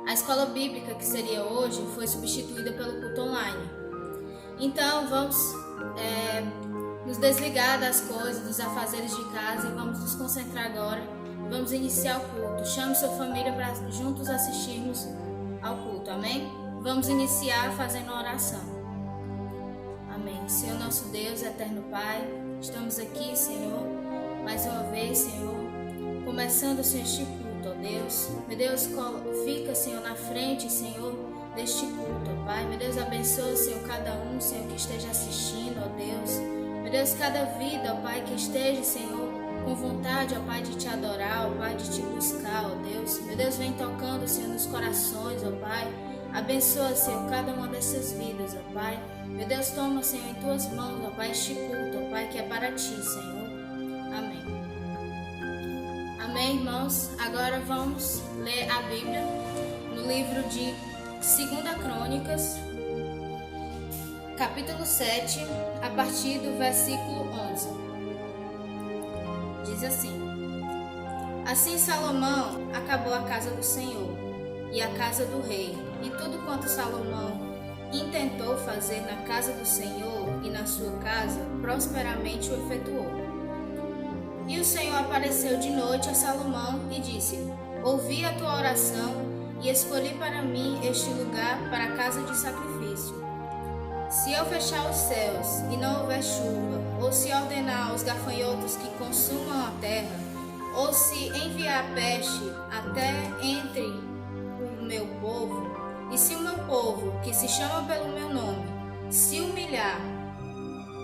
A escola bíblica, que seria hoje, foi substituída pelo culto online. Então, vamos nos desligar das coisas, dos afazeres de casa e vamos nos concentrar agora. Vamos iniciar o culto. Chame sua família para juntos assistirmos ao culto, amém? Vamos iniciar fazendo uma oração. Amém. Senhor nosso Deus, eterno Pai, estamos aqui, Senhor, mais uma vez, Senhor, começando, Senhor, este culto, ó Deus. Meu Deus, fica, Senhor, na frente, Senhor, deste culto, ó Pai. Meu Deus, abençoa, Senhor, cada um, Senhor, que esteja assistindo, ó Deus. Meu Deus, cada vida, ó Pai, que esteja, Senhor, com vontade, ó Pai, de te adorar, ó Pai, de te buscar, ó Deus. Meu Deus, vem tocando, Senhor, nos corações, ó Pai. Abençoa, Senhor, cada uma dessas vidas, ó Pai. Meu Deus, toma, Senhor, em tuas mãos, ó Pai, este culto, ó Pai, que é para ti, Senhor. Amém. Amém, irmãos? Agora vamos ler a Bíblia no livro de 2 Crônicas, capítulo 7, a partir do versículo 11. Diz assim: Assim Salomão acabou a casa do Senhor e a casa do rei, e tudo quanto Salomão intentou fazer na casa do Senhor e na sua casa, prosperamente o efetuou. E o Senhor apareceu de noite a Salomão e disse-lhe: Ouvi a tua oração e escolhi para mim este lugar para a casa de sacrifício. Se eu fechar os céus e não houver chuva, ou se ordenar aos gafanhotos que consumam a terra, ou se enviar peste até entre o meu povo, e se o meu povo, que se chama pelo meu nome, se humilhar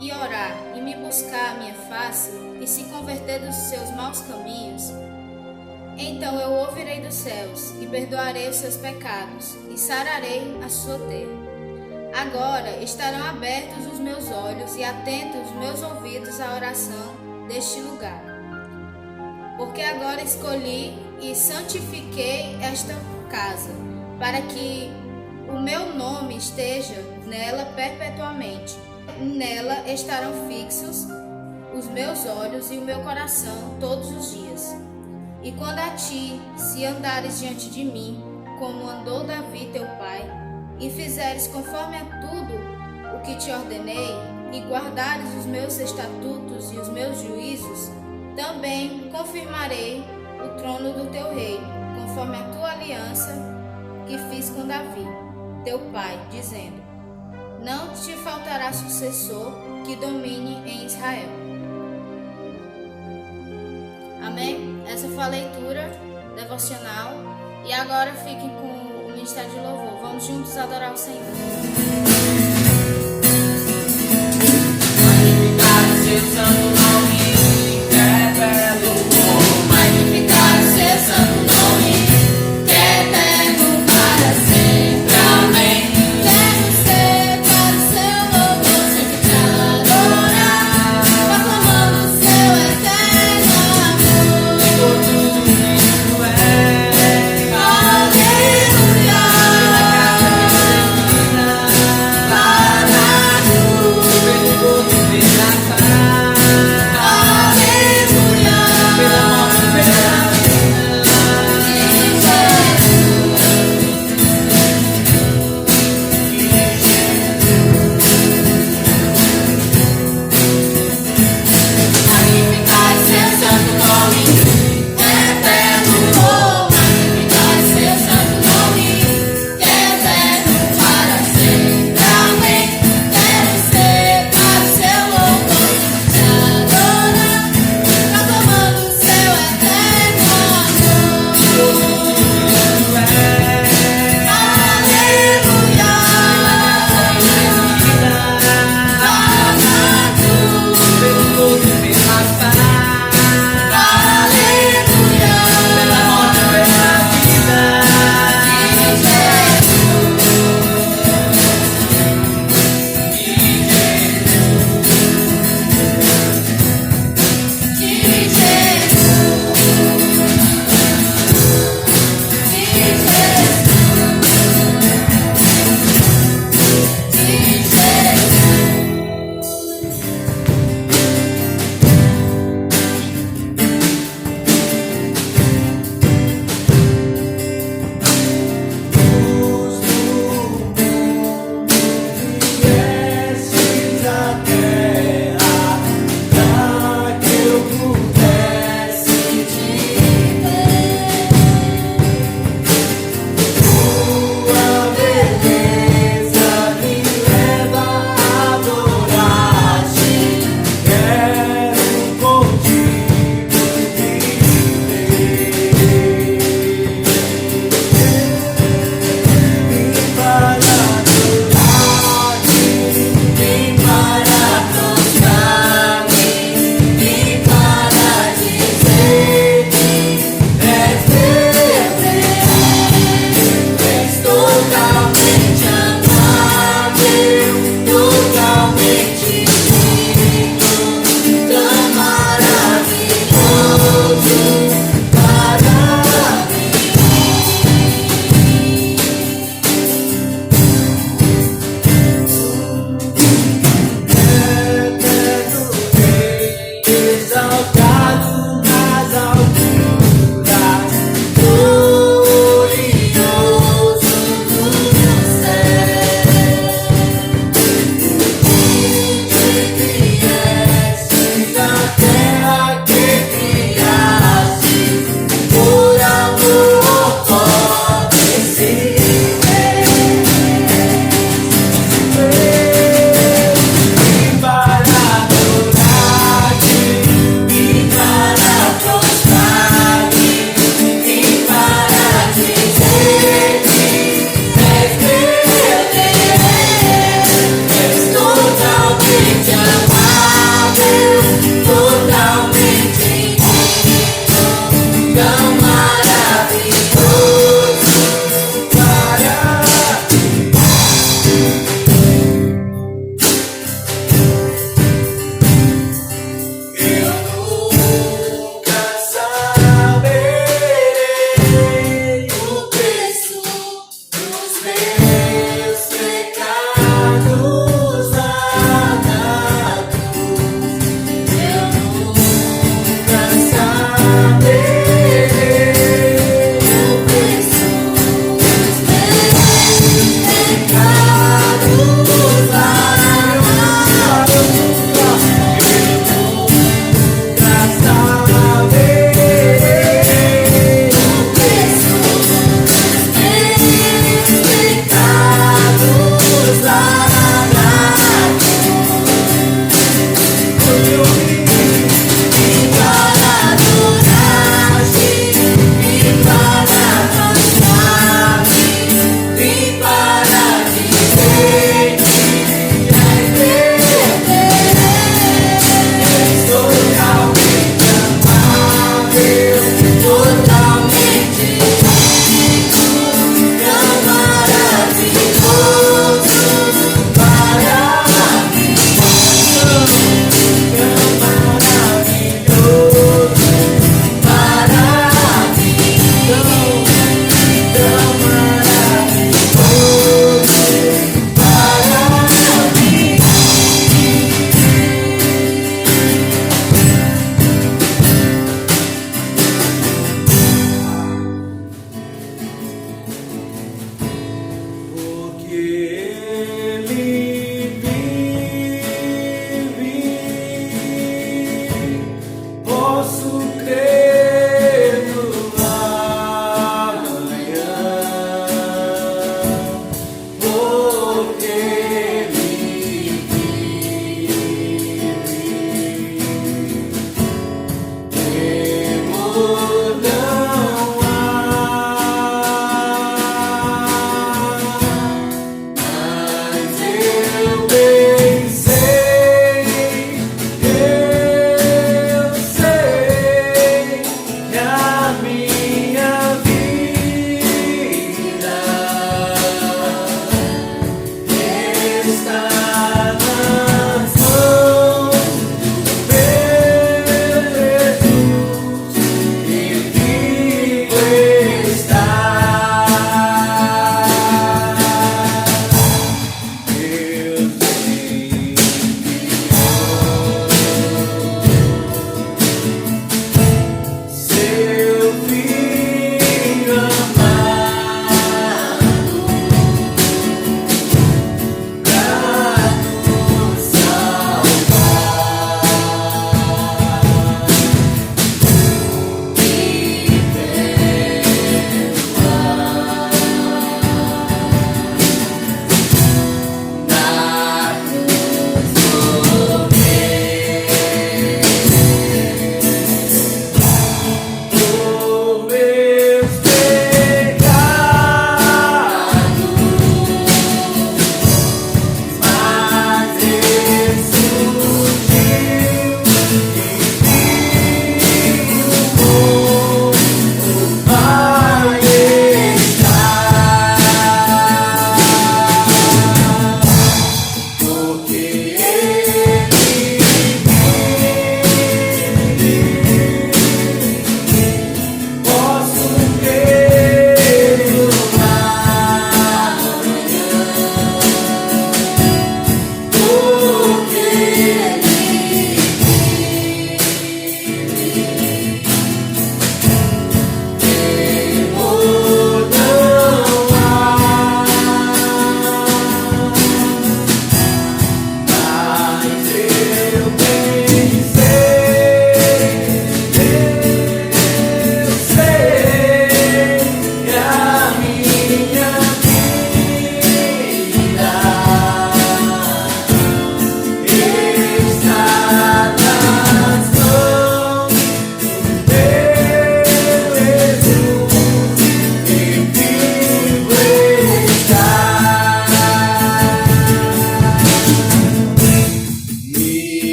e orar e me buscar a minha face, e se converter dos seus maus caminhos, então eu ouvirei dos céus e perdoarei os seus pecados e sararei a sua terra. Agora estarão abertos os meus olhos e atentos os meus ouvidos à oração deste lugar. Porque agora escolhi e santifiquei esta casa, para que o meu nome esteja nela perpetuamente. Nela estarão fixos os meus olhos e o meu coração todos os dias. E quando a ti, se andares diante de mim, como andou Davi teu pai, e fizeres conforme a tudo o que te ordenei, e guardares os meus estatutos e os meus juízos, também confirmarei o trono do teu reino, conforme a tua aliança que fiz com Davi, teu pai, dizendo: Não te faltará sucessor que domine em Israel. Amém? Essa foi a leitura devocional. E agora fiquem com o Ministério de Louvor. Vamos juntos adorar o Senhor. Magnificado seu santo nome, que é belo. Magnificado seu santo nome, que é eterno para sempre. Amém. Quero ser para o seu louvor, sempre te adorar, proclamando o seu eterno amor. Por tudo isso é. Aleluia. Para tu.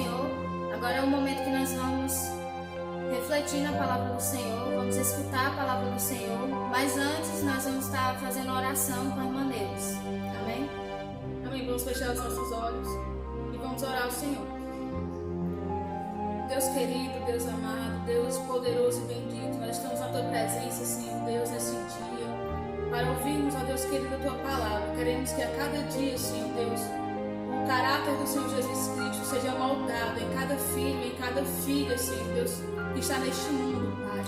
Senhor. Agora é o momento que nós vamos refletir na palavra do Senhor, vamos escutar a palavra do Senhor, mas antes nós vamos estar fazendo oração com a irmã Neus. Amém? Amém. Vamos fechar os nossos olhos e vamos orar ao Senhor. Deus querido, Deus amado, Deus poderoso e bendito, nós estamos na Tua presença, Senhor Deus, nesse dia, para ouvirmos, ó Deus querido, a Tua palavra. Queremos que a cada dia, Senhor Deus, o caráter do Senhor Jesus Cristo seja moldado em cada filho, em cada filha, Senhor Deus, que está neste mundo, Pai.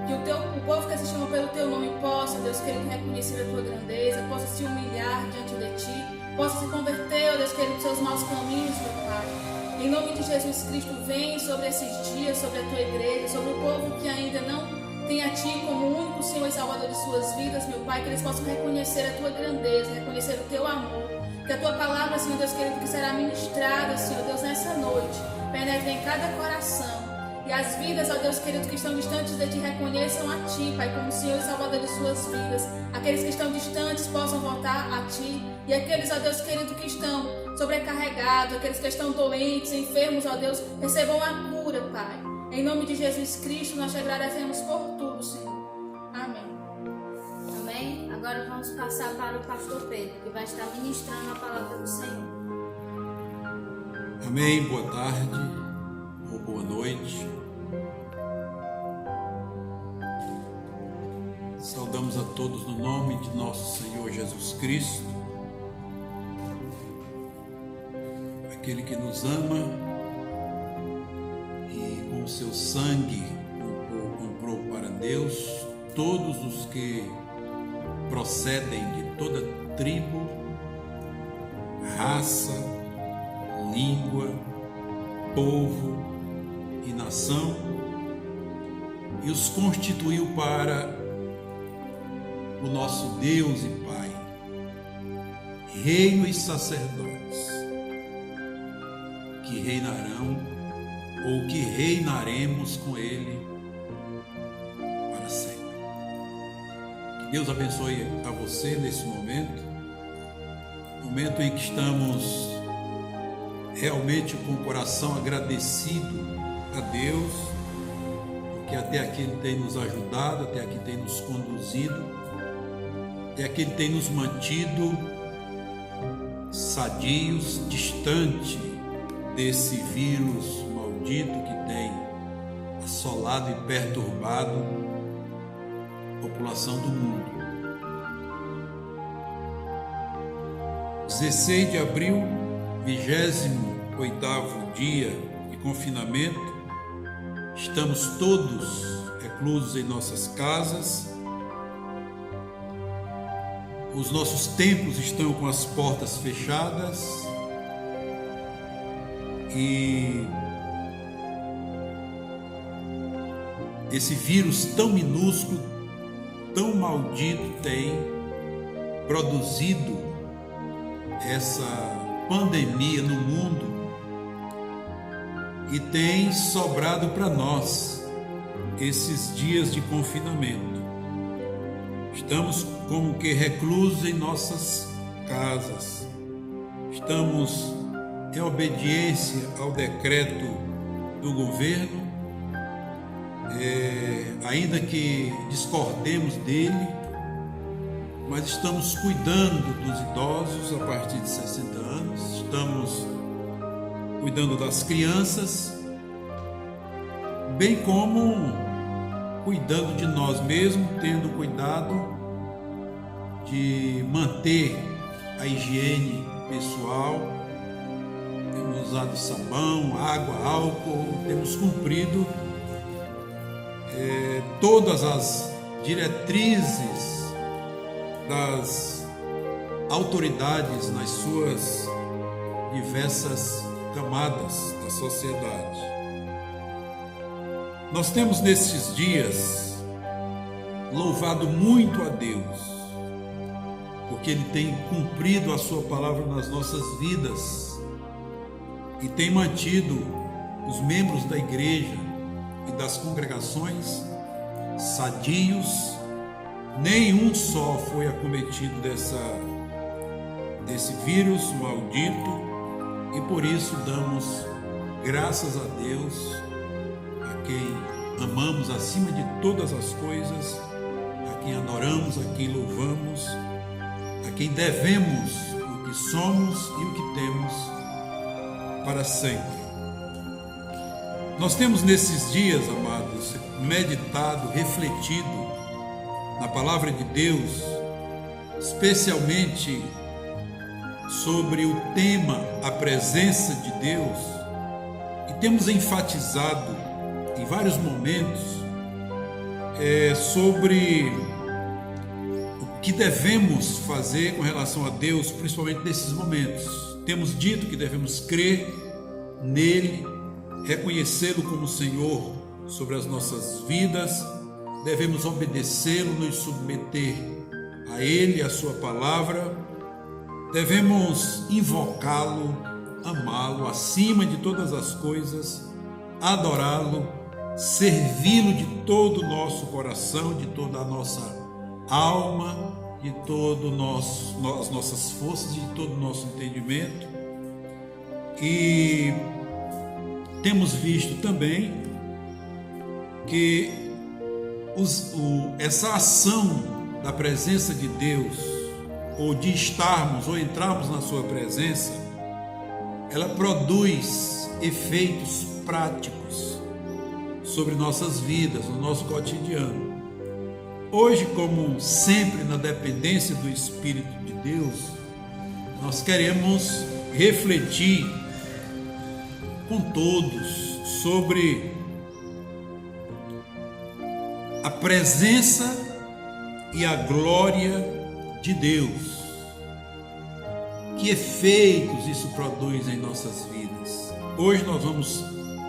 Que o povo que se chama pelo Teu nome possa, Deus querido, reconhecer a Tua grandeza, possa se humilhar diante de Ti, possa se converter, ó Deus querido, dos seus maus caminhos, meu Pai. Em nome de Jesus Cristo, vem sobre esses dias, sobre a Tua igreja, sobre o povo que ainda não tem a Ti como o único Senhor e Salvador de suas vidas, meu Pai, que eles possam reconhecer a Tua grandeza, reconhecer o Teu amor. Que a Tua palavra, Senhor Deus querido, que será ministrada, Senhor Deus, nessa noite, penetre em cada coração. E as vidas, ó Deus querido, que estão distantes de Ti, reconheçam a Ti, Pai, como Senhor e Salvador de suas vidas. Aqueles que estão distantes possam voltar a Ti. E aqueles, ó Deus querido, que estão sobrecarregados, aqueles que estão doentes, enfermos, ó Deus, recebam a cura, Pai. Em nome de Jesus Cristo, nós te agradecemos por tudo, Senhor. Amém. Amém? Agora vamos passar para o pastor Pedro, que vai estar ministrando a palavra do Senhor. Amém. Boa tarde ou boa noite. Saudamos a todos no nome de nosso Senhor Jesus Cristo, aquele que nos ama e com o seu sangue comprou para Deus todos os que procedem de toda tribo, raça, língua, povo e nação, e os constituiu para o nosso Deus e Pai, reino e sacerdotes, que reinarão ou que reinaremos com Ele para sempre. Que Deus abençoe a você nesse momento em que estamos realmente com o coração agradecido a Deus, porque até aqui Ele tem nos ajudado, até aqui tem nos conduzido, até aqui Ele tem nos mantido sadios, distante desse vírus maldito que tem assolado e perturbado a população do mundo. 16 de abril, 28º dia de confinamento, estamos todos reclusos em nossas casas, os nossos templos estão com as portas fechadas e esse vírus tão minúsculo, tão maldito tem produzido essa pandemia no mundo e tem sobrado para nós esses dias de confinamento. Estamos como que reclusos em nossas casas, estamos em obediência ao decreto do governo, ainda que discordemos dele, mas estamos cuidando dos idosos a partir de 60 anos, estamos cuidando das crianças, bem como cuidando de nós mesmos, tendo cuidado de manter a higiene pessoal. Temos usado sabão, água, álcool, temos cumprido todas as diretrizes das autoridades nas suas diversas camadas da sociedade. Nós temos nesses dias louvado muito a Deus, porque Ele tem cumprido a sua palavra nas nossas vidas e tem mantido os membros da igreja e das congregações sadios. Nenhum só foi acometido desse vírus maldito, e por isso damos graças a Deus, a quem amamos acima de todas as coisas, a quem adoramos, a quem louvamos, a quem devemos o que somos e o que temos para sempre. Nós temos nesses dias, amados, meditado, refletido na palavra de Deus, especialmente sobre o tema a presença de Deus, e temos enfatizado em vários momentos sobre o que devemos fazer com relação a Deus, principalmente nesses momentos. Temos dito que devemos crer nele, reconhecê-lo como Senhor sobre as nossas vidas, devemos obedecê-lo, nos submeter a ele, a sua palavra, devemos invocá-lo, amá-lo acima de todas as coisas, adorá-lo, servi-lo de todo o nosso coração, de toda a nossa alma, de todo as nossas forças, de todo o nosso entendimento. E temos visto também que essa ação da presença de Deus, ou de estarmos ou entrarmos na sua presença, ela produz efeitos práticos sobre nossas vidas, no nosso cotidiano. Hoje, como sempre, na dependência do Espírito de Deus, nós queremos refletir com todos sobre a presença e a glória de Deus. Que efeitos isso produz em nossas vidas? Hoje nós vamos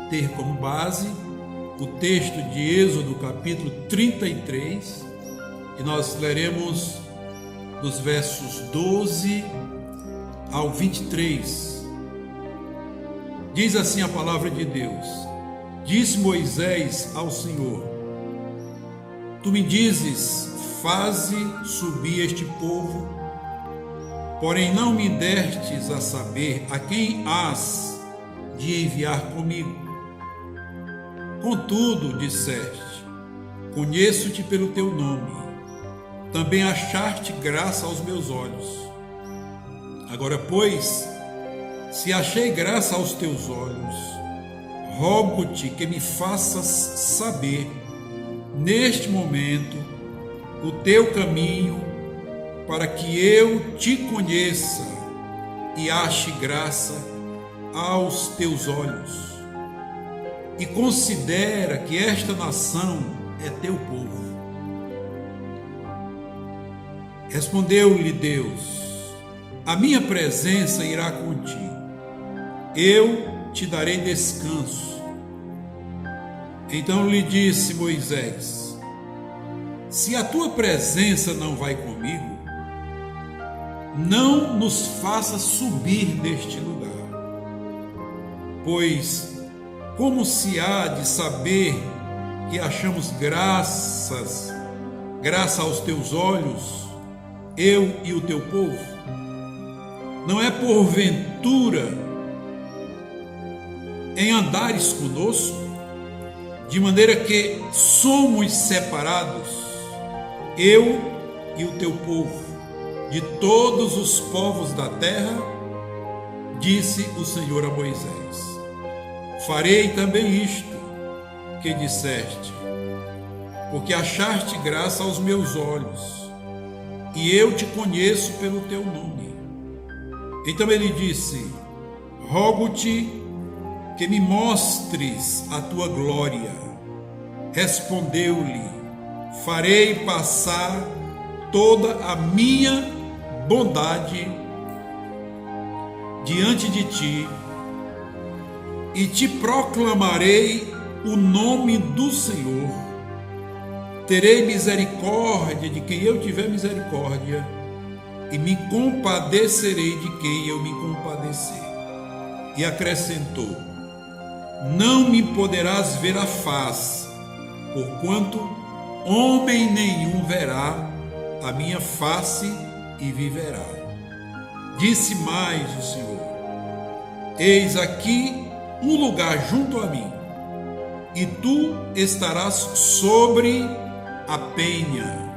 ter como base o texto de Êxodo, capítulo 33, e nós leremos dos versos 12 ao 23. Diz assim a palavra de Deus: Disse Moisés ao Senhor: Tu me dizes, faze subir este povo, porém não me destes a saber a quem hás de enviar comigo. Contudo, disseste, conheço-te pelo teu nome, também achaste graça aos meus olhos. Agora, pois, se achei graça aos teus olhos, rogo-te que me faças saber, neste momento, o teu caminho, para que eu te conheça e ache graça aos teus olhos. E considera que esta nação é teu povo. Respondeu-lhe Deus: A minha presença irá contigo, eu te darei descanso. Então lhe disse Moisés: Se a tua presença não vai comigo, não nos faça subir deste lugar. Pois como se há de saber que achamos graça aos teus olhos, eu e o teu povo? Não é porventura em andares conosco, de maneira que somos separados, eu e o teu povo, de todos os povos da terra? Disse o Senhor a Moisés: Farei também isto que disseste, porque achaste graça aos meus olhos, e eu te conheço pelo teu nome. Então ele disse: Rogo-te que me mostres a tua glória. Respondeu-lhe: Farei passar toda a minha bondade diante de ti, e te proclamarei o nome do Senhor. Terei misericórdia de quem eu tiver misericórdia, e me compadecerei de quem eu me compadecer. E acrescentou: Não me poderás ver a face, porquanto homem nenhum verá a minha face e viverá. Disse mais o Senhor: Eis aqui um lugar junto a mim, e tu estarás sobre a penha.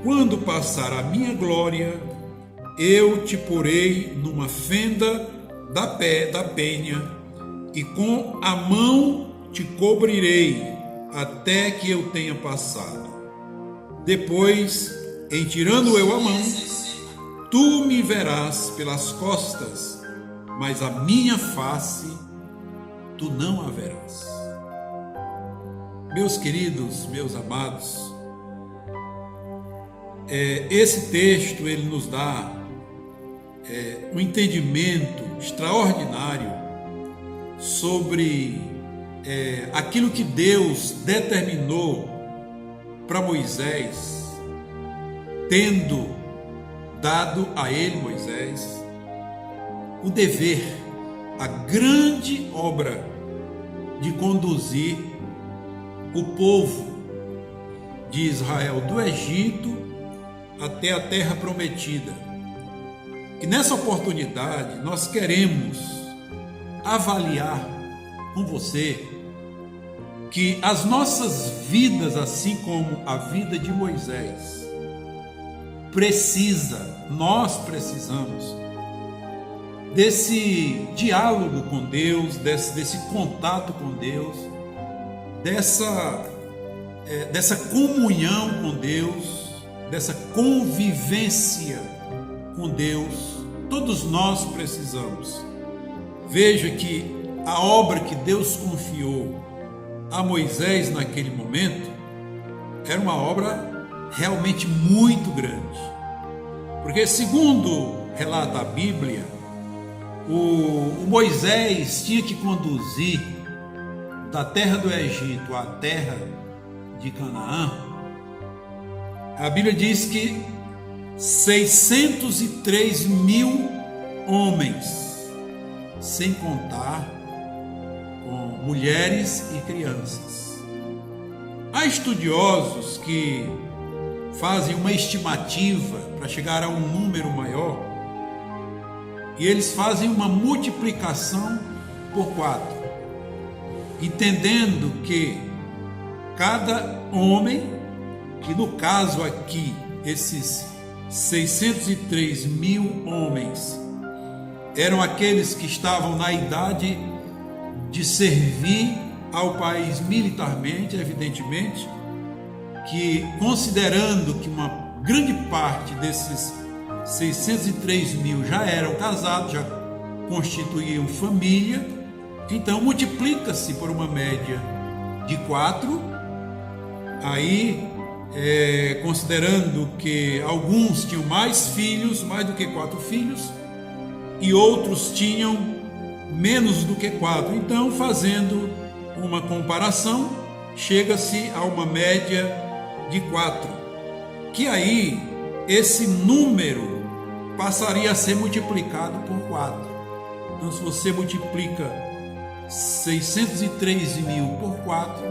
Quando passar a minha glória, eu te porei numa fenda da penha, e com a mão te cobrirei até que eu tenha passado. Depois, em tirando eu a mão, tu me verás pelas costas, mas a minha face tu não a verás. Meus queridos, meus amados, esse texto ele nos dá um entendimento extraordinário sobre aquilo que Deus determinou para Moisés, tendo dado a ele, Moisés, o dever, a grande obra de conduzir o povo de Israel do Egito até a terra prometida. E nessa oportunidade nós queremos avaliar com você que as nossas vidas, assim como a vida de Moisés, nós precisamos desse diálogo com Deus, desse contato com Deus, dessa comunhão com Deus, dessa convivência com Deus. Todos nós precisamos. Veja que a obra que Deus confiou a Moisés naquele momento era uma obra realmente muito grande, porque segundo relata a Bíblia, o Moisés tinha que conduzir da terra do Egito à terra de Canaã. A Bíblia diz que 603 mil homens, sem contar com mulheres e crianças. Há estudiosos que fazem uma estimativa para chegar a um número maior, e eles fazem uma multiplicação por 4, entendendo que cada homem, que no caso aqui, esses 603 mil homens, eram aqueles que estavam na idade de servir ao país militarmente, evidentemente, que considerando que uma grande parte desses 603 mil já eram casados, já constituíam família, então multiplica-se por uma média de 4, aí considerando que alguns tinham mais filhos, mais do que 4 filhos, e outros tinham menos do que 4, então fazendo uma comparação, chega-se a uma média de 4, que aí esse número passaria a ser multiplicado por 4. Então, se você multiplica 603 mil por 4,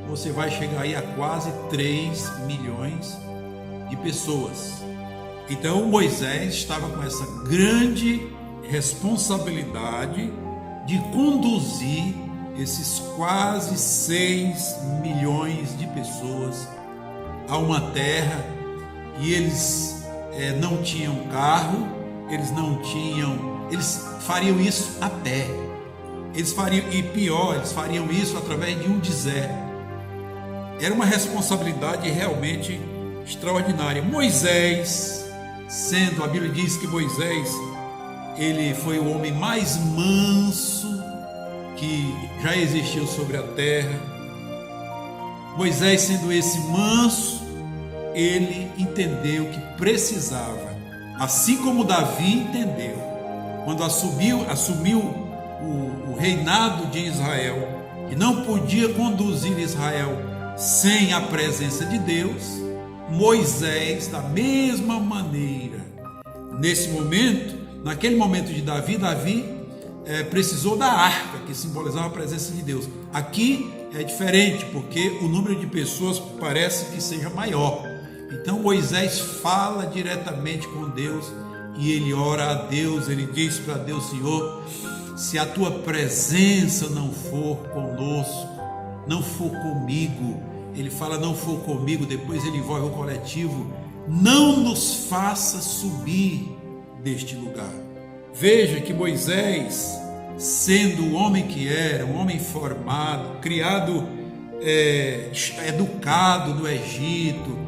você vai chegar aí a quase 3 milhões de pessoas. Então, Moisés estava com essa grande responsabilidade de conduzir esses quase 6 milhões de pessoas a uma terra, e eles não tinham carro, eles fariam isso a pé, eles fariam isso através de um deserto. Era uma responsabilidade realmente extraordinária. Moisés, a Bíblia diz que Moisés, ele foi o homem mais manso que já existiu sobre a terra. Moisés, sendo esse manso, ele entendeu que precisava, assim como Davi entendeu, quando assumiu o reinado de Israel, que não podia conduzir Israel sem a presença de Deus. Moisés, da mesma maneira, naquele momento de Davi precisou da arca, que simbolizava a presença de Deus. Aqui é diferente, porque o número de pessoas parece que seja maior. Então Moisés fala diretamente com Deus, e ele ora a Deus, ele diz para Deus: Senhor, se a tua presença não for conosco, não for comigo, ele fala não for comigo, depois ele envolve o coletivo, não nos faça subir deste lugar. Veja que Moisés, sendo o homem que era, um homem formado, criado, educado no Egito,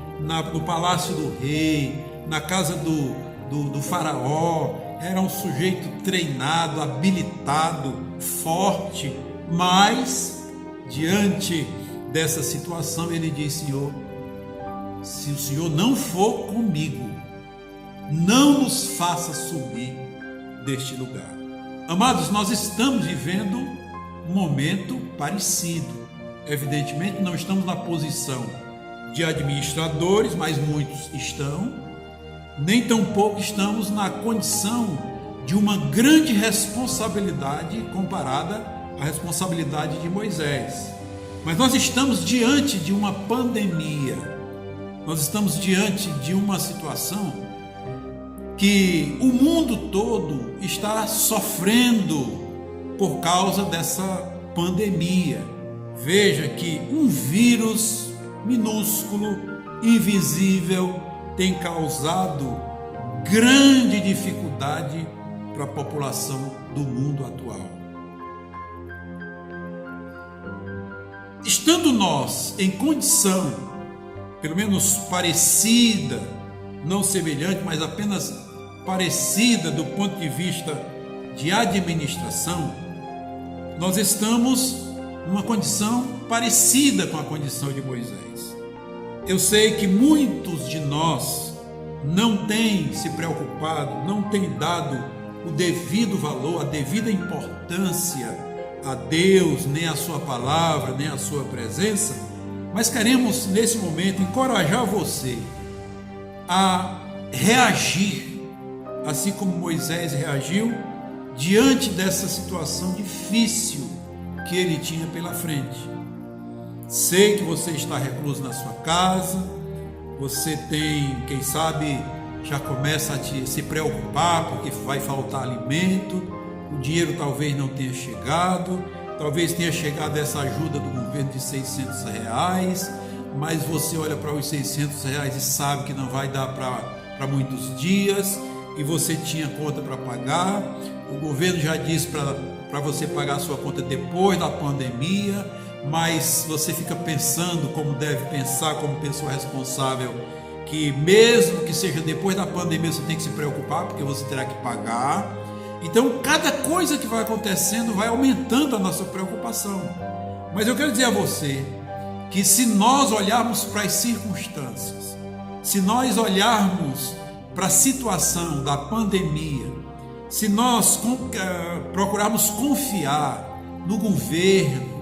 no palácio do rei, na casa do faraó, era um sujeito treinado, habilitado, forte, mas diante dessa situação ele diz: Senhor, se o Senhor não for comigo, não nos faça subir deste lugar. Amados, nós estamos vivendo um momento parecido. Evidentemente não estamos na posição de administradores, mas muitos estão. Nem tampouco estamos na condição de uma grande responsabilidade comparada à responsabilidade de Moisés. Mas nós estamos diante de uma pandemia, nós estamos diante de uma situação que o mundo todo está sofrendo por causa dessa pandemia. Veja que um vírus minúsculo, invisível, tem causado grande dificuldade para a população do mundo atual. Estando nós em condição, pelo menos parecida, não semelhante, mas apenas parecida do ponto de vista de administração, nós estamos numa condição parecida com a condição de Moisés. Eu sei que muitos de nós não têm se preocupado, não têm dado o devido valor, a devida importância a Deus, nem a sua palavra, nem a sua presença, mas queremos nesse momento encorajar você a reagir, assim como Moisés reagiu diante dessa situação difícil que ele tinha pela frente. Sei que você está recluso na sua casa, você tem, quem sabe, já começa a se preocupar porque vai faltar alimento, o dinheiro talvez não tenha chegado, talvez tenha chegado essa ajuda do governo de R$600, mas você olha para os R$600 e sabe que não vai dar para muitos dias, e você tinha conta para pagar, o governo já disse para você pagar a sua conta depois da pandemia, mas você fica pensando como deve pensar, como pessoa responsável, que mesmo que seja depois da pandemia você tem que se preocupar, porque você terá que pagar. Então cada coisa que vai acontecendo vai aumentando a nossa preocupação. Mas eu quero dizer a você que se nós olharmos para as circunstâncias, se nós olharmos para a situação da pandemia, se nós procurarmos confiar no governo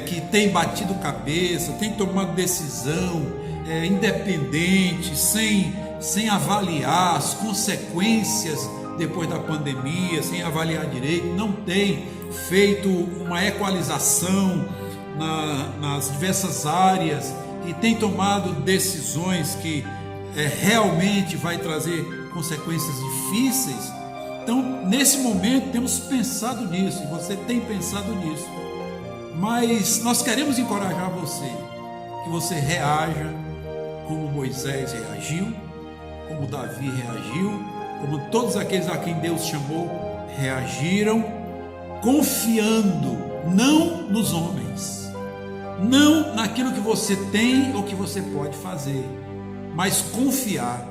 que tem batido cabeça, tem tomado decisão independente, sem avaliar as consequências depois da pandemia, sem avaliar direito, não tem feito uma equalização nas diversas áreas e tem tomado decisões que realmente vai trazer consequências difíceis. Então, nesse momento, temos pensado nisso, e você tem pensado nisso, mas nós queremos encorajar você, que você reaja como Moisés reagiu, como Davi reagiu, como todos aqueles a quem Deus chamou reagiram, confiando não nos homens, não naquilo que você tem ou que você pode fazer, mas confiar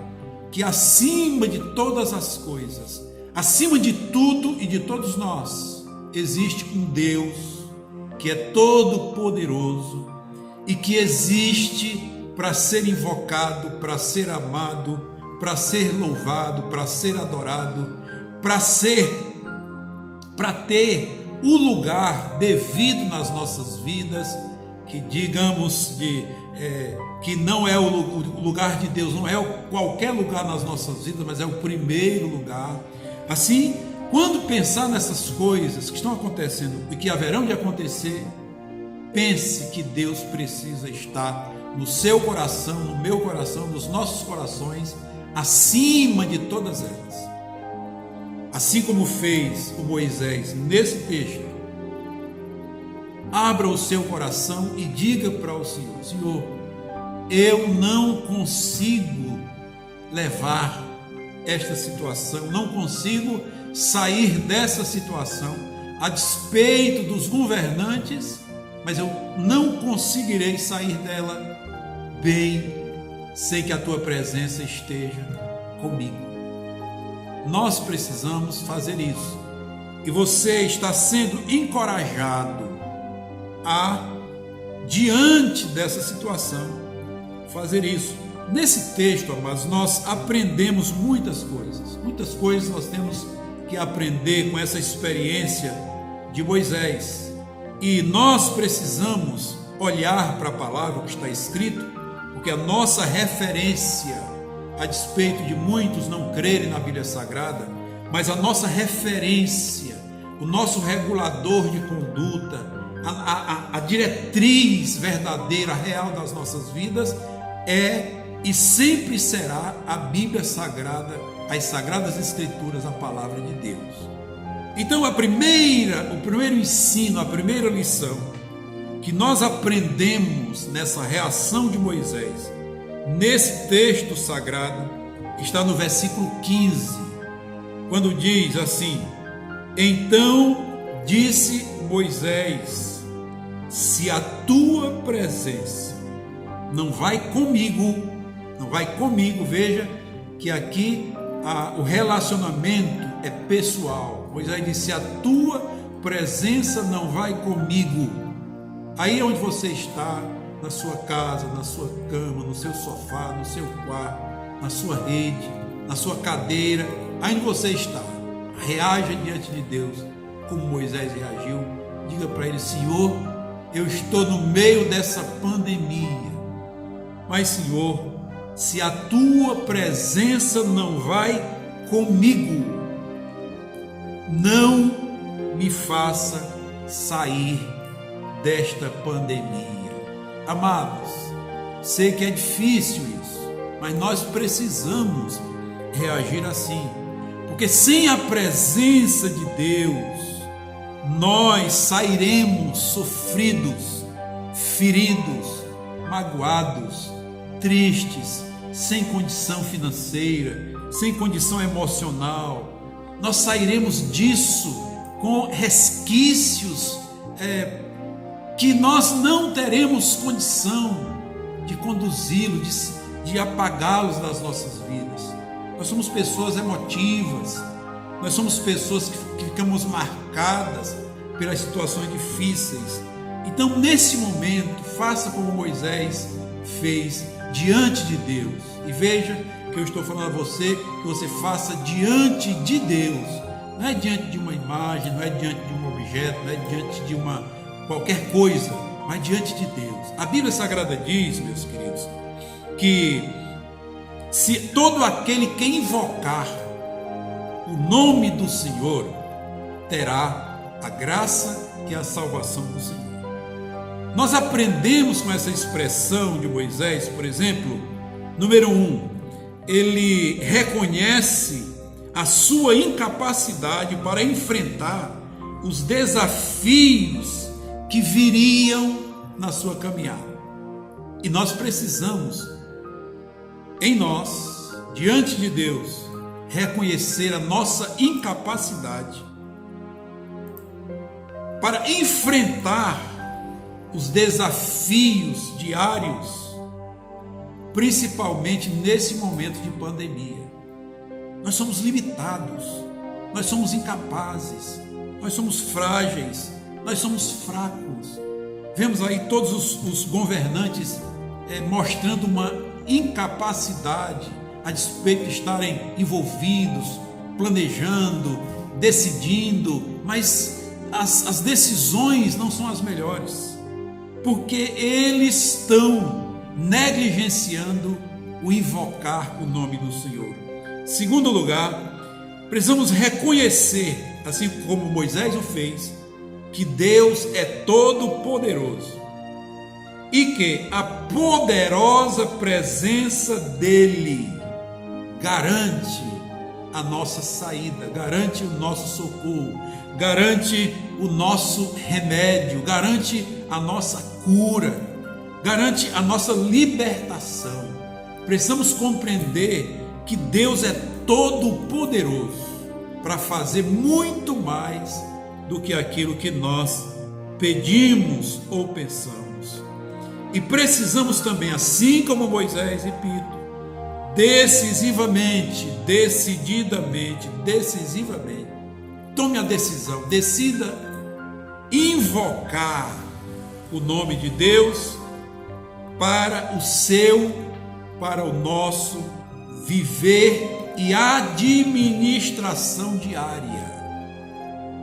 que acima de todas as coisas, acima de tudo e de todos nós, existe um Deus que é todo poderoso e que existe para ser invocado, para ser amado, para ser louvado, para ser adorado, para ter o lugar devido nas nossas vidas, que digamos que não é o lugar de Deus, não é qualquer lugar nas nossas vidas, mas é o primeiro lugar. Assim, quando pensar nessas coisas que estão acontecendo e que haverão de acontecer, pense que Deus precisa estar no seu coração, no meu coração, nos nossos corações, acima de todas elas. assim como fez o Moisés nesse texto, abra o seu coração e diga para o Senhor: Senhor, eu não consigo levar esta situação, não consigo sair dessa situação, a despeito dos governantes, mas eu não conseguirei sair dela. Bem, sei que a tua presença esteja comigo. Nós precisamos fazer isso. E você está sendo encorajado a, diante dessa situação, fazer isso. Nesse texto, amados, nós aprendemos muitas coisas. Muitas coisas nós temos que aprender com essa experiência de Moisés. E nós precisamos olhar para a palavra que está escrito, porque a nossa referência, a despeito de muitos não crerem na Bíblia Sagrada, mas a nossa referência, o nosso regulador de conduta, a diretriz verdadeira, real das nossas vidas é e sempre será a Bíblia Sagrada, as Sagradas Escrituras, a Palavra de Deus. Então o primeiro ensino, a primeira lição que nós aprendemos nessa reação de Moisés, nesse texto sagrado, está no versículo 15, quando diz assim: então disse Moisés, se a tua presença não vai comigo, veja que aqui o relacionamento é pessoal. Moisés disse: se a tua presença não vai comigo, aí onde você está, na sua casa, na sua cama, no seu sofá, no seu quarto, na sua rede, na sua cadeira, aí onde você está, reaja diante de Deus como Moisés reagiu. Diga para ele: Senhor, eu estou no meio dessa pandemia, mas Senhor, se a tua presença não vai comigo, não me faça sair desta pandemia. Amados, sei que é difícil isso, mas nós precisamos reagir assim, porque sem a presença de Deus, nós sairemos sofridos, feridos, magoados, tristes, sem condição financeira, sem condição emocional. Nós sairemos disso com resquícios que nós não teremos condição de conduzi-los, de apagá-los das nossas vidas. Nós somos pessoas emotivas, nós somos pessoas que ficamos marcadas pelas situações difíceis. Então, nesse momento, faça como Moisés fez diante de Deus. E veja que eu estou falando a você que você faça diante de Deus. Não é diante de uma imagem, não é diante de um objeto, não é diante de qualquer coisa, mas diante de Deus. A Bíblia Sagrada diz, meus queridos, que se todo aquele que invocar o nome do Senhor terá a graça e a salvação do Senhor. Nós aprendemos com essa expressão de Moisés, por exemplo, número 1, ele reconhece a sua incapacidade para enfrentar os desafios que viriam na sua caminhada. E nós precisamos, em nós, diante de Deus, reconhecer a nossa incapacidade para enfrentar os desafios diários, principalmente nesse momento de pandemia. Nós somos limitados, nós somos incapazes, nós somos frágeis, nós somos fracos. Vemos aí todos os governantes mostrando uma incapacidade, a despeito de estarem envolvidos, planejando, decidindo, mas as decisões não são as melhores, porque eles estão negligenciando o invocar o nome do Senhor. Segundo lugar, precisamos reconhecer, assim como Moisés o fez, que Deus é todo-poderoso e que a poderosa presença dele garante a nossa saída, garante o nosso socorro, garante o nosso remédio, garante a nossa cura, garante a nossa libertação. Precisamos compreender que Deus é todo poderoso para fazer muito mais do que aquilo que nós pedimos ou pensamos. E precisamos também, assim como Moisés, repito, decisivamente, tome a decisão, decida invocar o nome de Deus para o nosso viver e administração diária.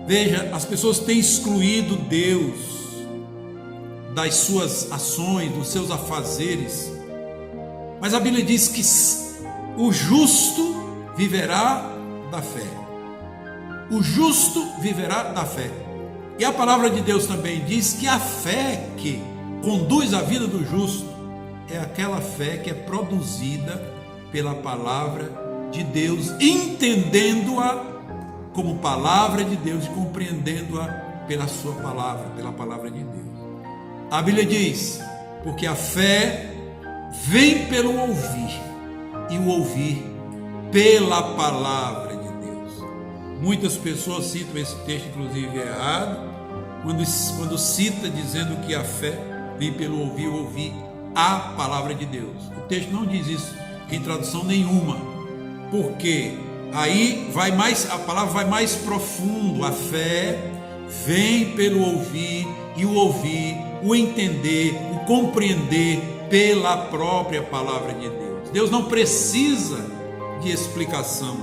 Veja, as pessoas têm excluído Deus das suas ações, dos seus afazeres, mas a Bíblia diz que o justo viverá da fé. O justo viverá da fé. E a palavra de Deus também diz que a fé que conduz a vida do justo é aquela fé que é produzida pela palavra de Deus, entendendo-a como palavra de Deus e compreendendo-a pela sua palavra, pela palavra de Deus. A Bíblia diz, porque a fé vem pelo ouvir, e o ouvir pela palavra de Deus. Muitas pessoas citam esse texto, inclusive errado, quando cita dizendo que a fé vem pelo ouvir a palavra de Deus. O texto não diz isso em tradução nenhuma, porque aí a palavra vai mais profundo. A fé vem pelo ouvir, e o ouvir, o entender, o compreender pela própria palavra de Deus. Deus não precisa de explicação,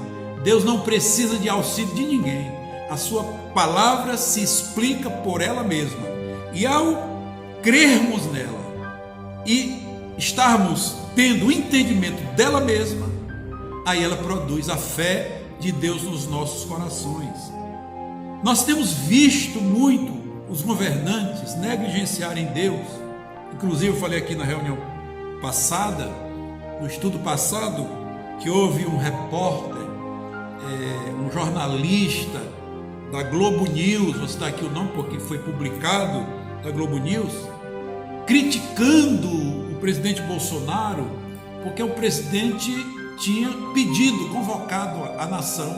Deus não precisa de auxílio de ninguém. A sua palavra se explica por ela mesma, e ao crermos nela e estarmos tendo o entendimento dela mesma, aí ela produz a fé de Deus nos nossos corações. Nós temos visto muito os governantes negligenciarem Deus. Inclusive eu falei aqui na reunião passada, no estudo passado, que houve um repórter, um jornalista da Globo News, vou citar aqui o nome porque foi publicado, da Globo News, criticando o presidente Bolsonaro, porque o presidente tinha convocado a nação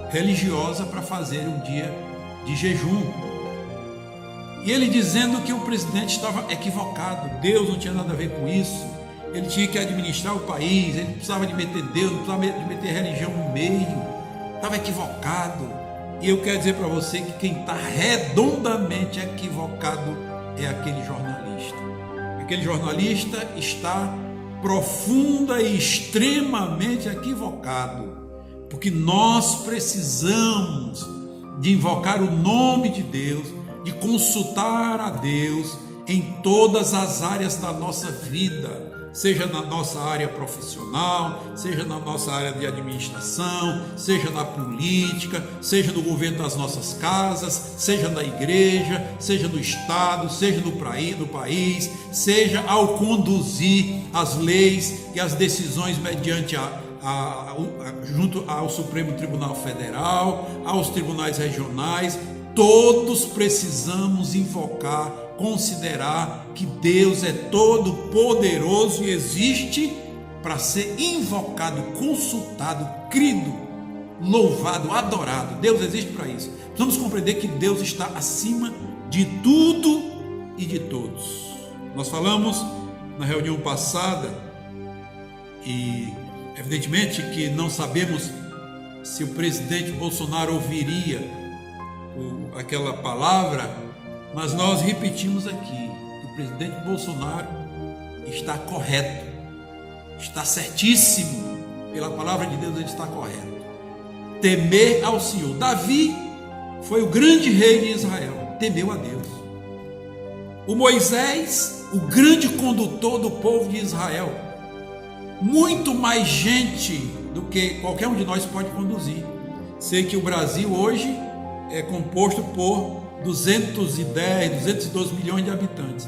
religiosa para fazer um dia de jejum. E ele dizendo que o presidente estava equivocado, Deus não tinha nada a ver com isso, ele tinha que administrar o país, ele precisava de meter Deus, não precisava de meter religião no meio, estava equivocado. E eu quero dizer para você que quem está redondamente equivocado é aquele jornalista. Aquele jornalista está profunda e extremamente equivocado, porque nós precisamos de invocar o nome de Deus, de consultar a Deus em todas as áreas da nossa vida, seja na nossa área profissional, seja na nossa área de administração, seja na política, seja no governo das nossas casas, seja na igreja, seja no estado, seja no país, seja ao conduzir as leis e as decisões mediante junto ao Supremo Tribunal Federal, aos tribunais regionais. Todos precisamos invocar, considerar que Deus é todo poderoso e existe para ser invocado, consultado, crido, louvado, adorado. Deus existe para isso. Precisamos compreender que Deus está acima de tudo e de todos. Nós falamos na reunião passada, e evidentemente que não sabemos se o presidente Bolsonaro ouviria aquela palavra, mas nós repetimos aqui que o presidente Bolsonaro está correto, está certíssimo, pela palavra de Deus ele está correto. Temer ao Senhor. Davi foi o grande rei de Israel, temeu a Deus. O Moisés, o grande condutor do povo de Israel, muito mais gente do que qualquer um de nós pode conduzir. Sei que o Brasil hoje é composto por 212 milhões de habitantes,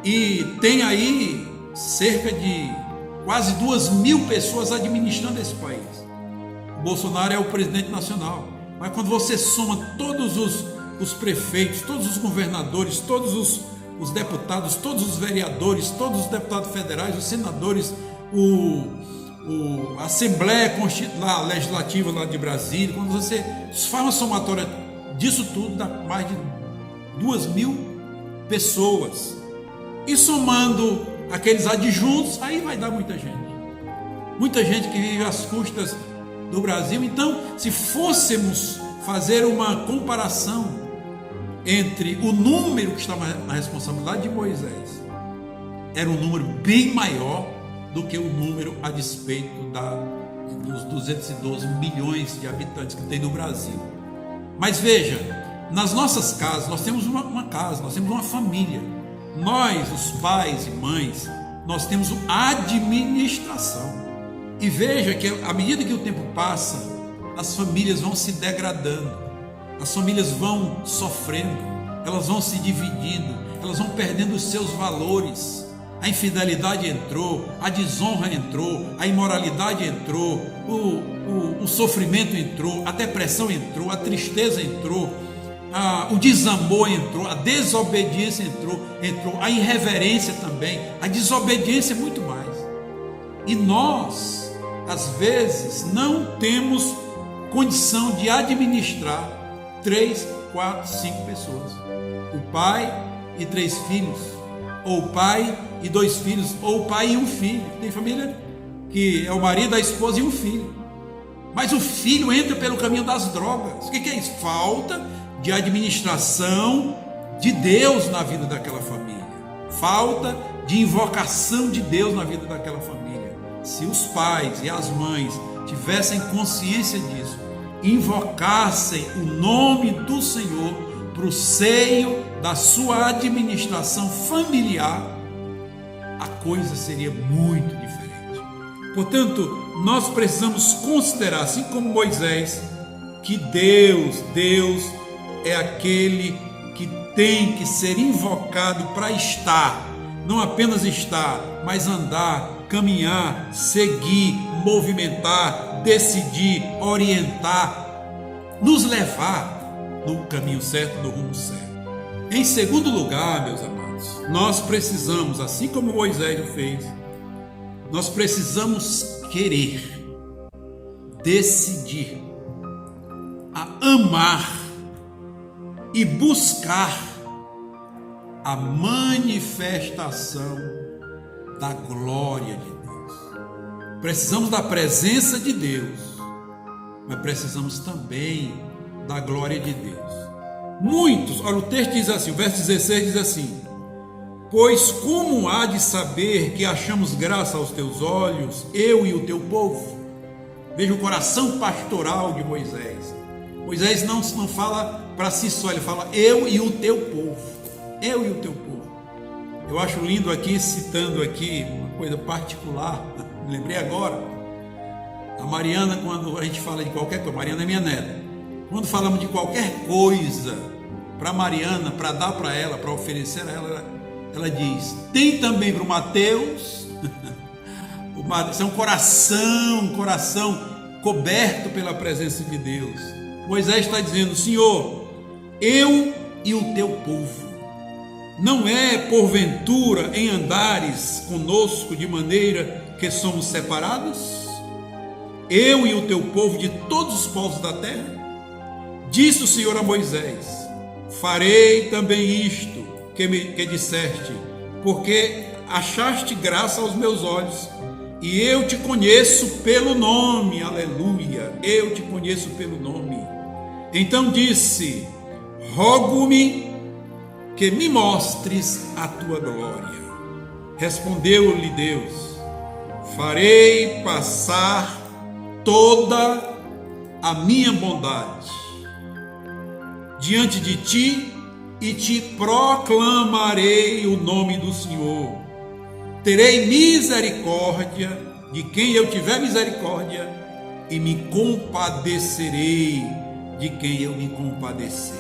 e tem aí cerca de quase 2.000 pessoas administrando esse país. Bolsonaro é o presidente nacional. Mas quando você soma todos os prefeitos, todos os governadores, todos os deputados, todos os vereadores, todos os deputados federais, os senadores, a Assembleia Legislativa lá de Brasília, quando você faz uma somatória disso tudo, dá mais de 2.000 pessoas. E somando aqueles adjuntos, aí vai dar muita gente. Muita gente que vive às custas do Brasil. Então, se fôssemos fazer uma comparação entre o número que estava na responsabilidade de Moisés, era um número bem maior do que o número a despeito dos 212 milhões de habitantes que tem no Brasil. Mas veja, nas nossas casas, nós temos uma casa, nós temos uma família. Nós, os pais e mães, nós temos a administração. E veja que à medida que o tempo passa, as famílias vão se degradando, as famílias vão sofrendo, elas vão se dividindo, elas vão perdendo os seus valores. A infidelidade entrou, a desonra entrou, a imoralidade entrou, o sofrimento entrou, a depressão entrou, a tristeza entrou, o desamor entrou, a desobediência entrou, a irreverência também, a desobediência muito mais. E nós, às vezes, não temos condição de administrar 3, 4, 5 pessoas. O pai e 3 filhos, ou o pai e 2 filhos, ou o pai e um filho. Tem família que é o marido, a esposa e um filho. Mas o filho entra pelo caminho das drogas. O que é isso? Falta de administração de Deus na vida daquela família. Falta de invocação de Deus na vida daquela família. Se os pais e as mães tivessem consciência disso, invocassem o nome do Senhor para o seio da sua administração familiar, a coisa seria muito diferente. Portanto, nós precisamos considerar, assim como Moisés, que Deus é aquele que tem que ser invocado para estar, não apenas estar, mas andar, caminhar, seguir, movimentar, decidir, orientar, nos levar no caminho certo, no rumo certo. Em segundo lugar, meus amados, nós precisamos, assim como Moisés o fez, nós precisamos querer, decidir, a amar e buscar a manifestação da glória de Deus. Precisamos da presença de Deus, mas precisamos também da glória de Deus. Muitos, olha, o texto diz assim, o verso 16 diz assim: pois como há de saber que achamos graça aos teus olhos, eu e o teu povo? Veja o coração pastoral de Moisés. Moisés não fala para si só, ele fala eu e o teu povo. Eu e o teu povo. Eu acho lindo aqui, citando aqui uma coisa particular, me lembrei agora. A Mariana, quando a gente fala de qualquer coisa, Mariana é minha neta. Quando falamos de qualquer coisa para Mariana, para dar para ela, para oferecer a ela, ela diz, tem também para o Mateus. Isso é um coração coberto pela presença de Deus. Moisés está dizendo, Senhor, eu e o teu povo. Não é porventura em andares conosco de maneira que somos separados? Eu e o teu povo de todos os povos da terra? Disse o Senhor a Moisés, farei também isto que disseste, porque achaste graça aos meus olhos, e eu te conheço pelo nome, aleluia, eu te conheço pelo nome. Então disse, rogo-me que me mostres a tua glória. Respondeu-lhe Deus, farei passar toda a minha bondade diante de ti e te proclamarei o nome do Senhor. Terei misericórdia de quem eu tiver misericórdia e me compadecerei de quem eu me compadecer.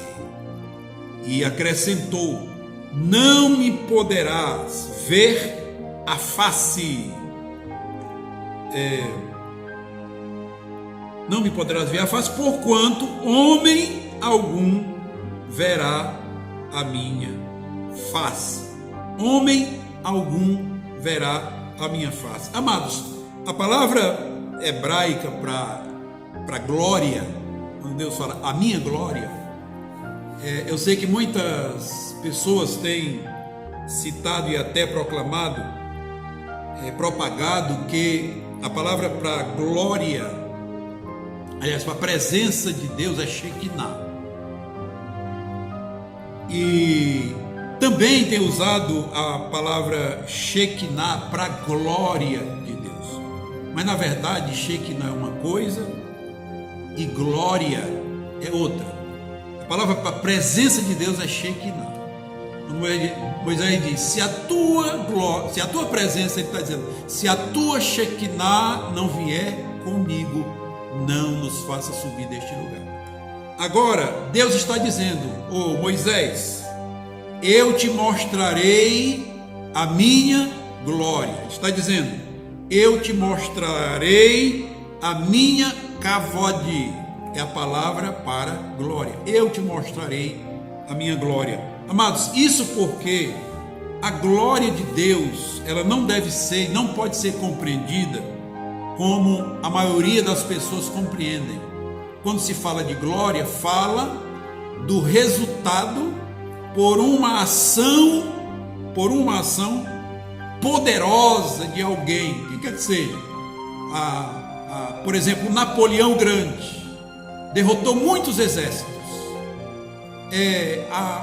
E acrescentou, não me poderás ver não me poderás ver a face, porquanto homem algum verá a minha face. Homem algum verá a minha face. Amados, a palavra hebraica para glória, quando Deus fala a minha glória, eu sei que muitas pessoas têm citado e até proclamado, propagado que a palavra para glória, aliás, para a presença de Deus é Shekinah. E também tem usado a palavra Shekinah para glória de Deus. Mas na verdade, Shekinah é uma coisa e glória é outra. A palavra para a presença de Deus é Shekinah. Moisés diz: se a tua presença, ele está dizendo, se a tua Shekinah não vier comigo, não nos faça subir deste lugar. Agora, Deus está dizendo: Moisés, eu te mostrarei a minha glória. Está dizendo: eu te mostrarei a minha kavod. É a palavra para glória. Eu te mostrarei a minha glória. Amados, isso porque a glória de Deus, ela não pode ser compreendida como a maioria das pessoas compreendem. Quando se fala de glória, fala do resultado por uma ação poderosa de alguém. O que quer que seja? Por exemplo, Napoleão Grande derrotou muitos exércitos,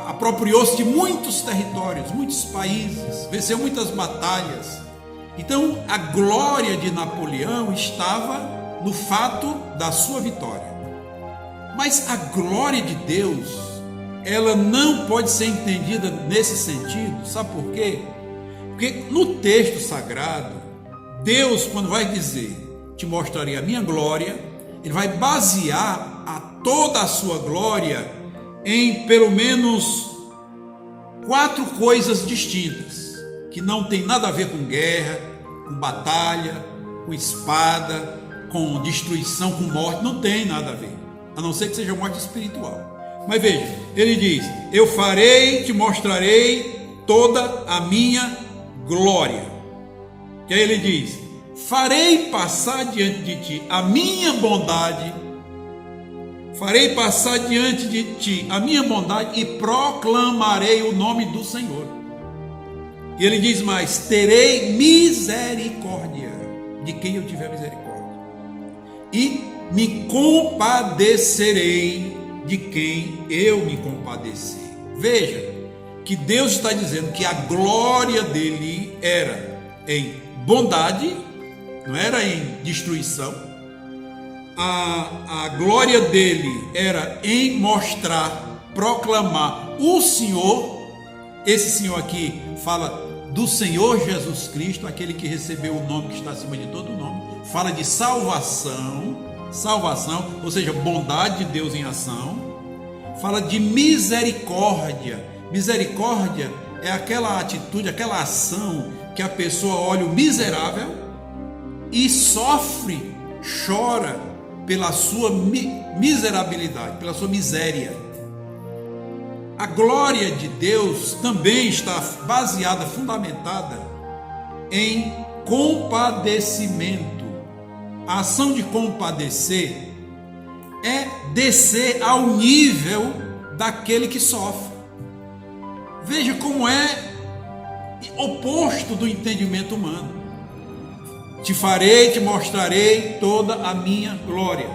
apropriou-se de muitos territórios, muitos países, venceu muitas batalhas. Então, a glória de Napoleão estava no fato da sua vitória. Mas a glória de Deus, ela não pode ser entendida nesse sentido. Sabe por quê? Porque no texto sagrado, Deus, quando vai dizer, te mostrarei a minha glória, ele vai basear toda a sua glória em pelo menos 4 coisas distintas, que não tem nada a ver com guerra, com batalha, com espada, com destruição, com morte. Não tem nada a ver, a não ser que seja morte espiritual. Mas veja, ele diz: eu te mostrarei toda a minha glória. E aí ele diz: farei passar diante de ti a minha bondade, farei passar diante de ti a minha bondade e proclamarei o nome do Senhor. E ele diz mais: terei misericórdia de quem eu tiver misericórdia, e me compadecerei de quem eu me compadecer. Veja que Deus está dizendo que a glória dele era em bondade, não era em destruição. A glória dele era em mostrar, proclamar o Senhor. Esse Senhor aqui fala do Senhor Jesus Cristo, aquele que recebeu o nome que está acima de todo nome. Fala de salvação, ou seja, bondade de Deus em ação. Fala de misericórdia. Misericórdia é aquela atitude, aquela ação que a pessoa olha o miserável e sofre, chora pela sua miserabilidade, pela sua miséria. A glória de Deus também está baseada, fundamentada em compadecimento. A ação de compadecer é descer ao nível daquele que sofre. Veja como é oposto do entendimento humano. Te mostrarei toda a minha glória.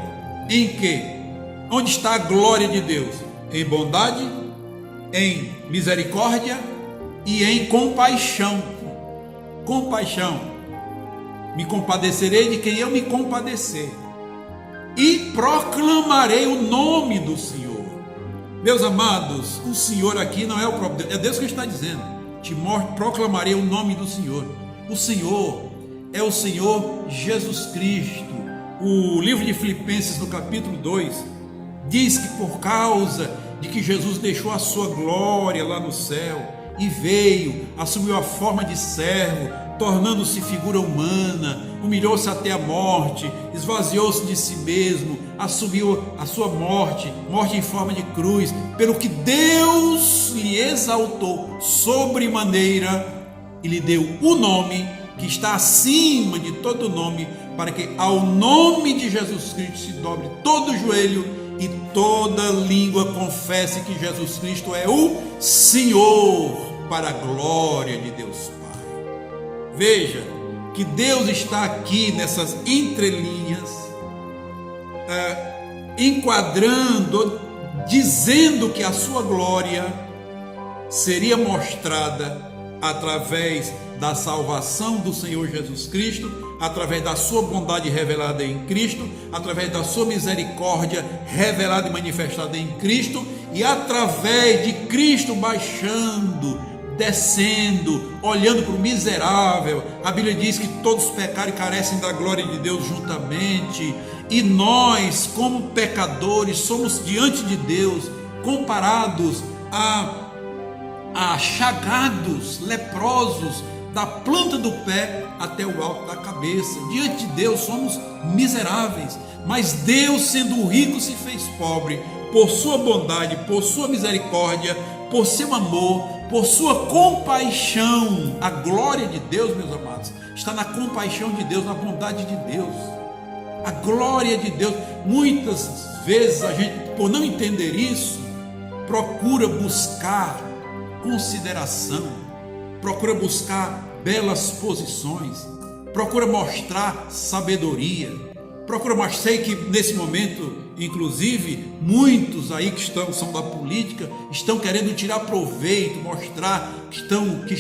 Em que? Onde está a glória de Deus? Em bondade, em misericórdia e em compaixão. Compaixão. Me compadecerei de quem eu me compadecer. E proclamarei o nome do Senhor. Meus amados, o Senhor aqui não é o próprio Deus, é Deus que está dizendo: proclamarei o nome do Senhor. O Senhor é o Senhor Jesus Cristo. O livro de Filipenses, no capítulo 2, diz que por causa de que Jesus deixou a sua glória lá no céu, e veio, assumiu a forma de servo, tornando-se figura humana, humilhou-se até a morte, esvaziou-se de si mesmo, assumiu a sua morte em forma de cruz, pelo que Deus lhe exaltou sobremaneira e lhe deu o nome que está acima de todo nome, para que ao nome de Jesus Cristo se dobre todo o joelho e toda língua confesse que Jesus Cristo é o Senhor, para a glória de Deus Pai. Veja que Deus está aqui nessas entrelinhas, enquadrando, dizendo que a sua glória seria mostrada através da salvação do Senhor Jesus Cristo, através da sua bondade revelada em Cristo, através da sua misericórdia revelada e manifestada em Cristo, e através de Cristo baixando, descendo, olhando para o miserável. A Bíblia diz que todos pecaram e carecem da glória de Deus juntamente, e nós, como pecadores, somos diante de Deus comparados a chagados, leprosos, da planta do pé até o alto da cabeça. Diante de Deus somos miseráveis, mas Deus, sendo rico, se fez pobre por sua bondade, por sua misericórdia, por seu amor, por sua compaixão. A glória de Deus, meus amados, está na compaixão de Deus, na bondade de Deus. A glória de Deus. Muitas vezes a gente, por não entender isso, procura buscar consideração, procura buscar belas posições, procura mostrar sabedoria, procura mostrar. Sei que nesse momento, inclusive, muitos aí que são da política estão querendo tirar proveito, mostrar que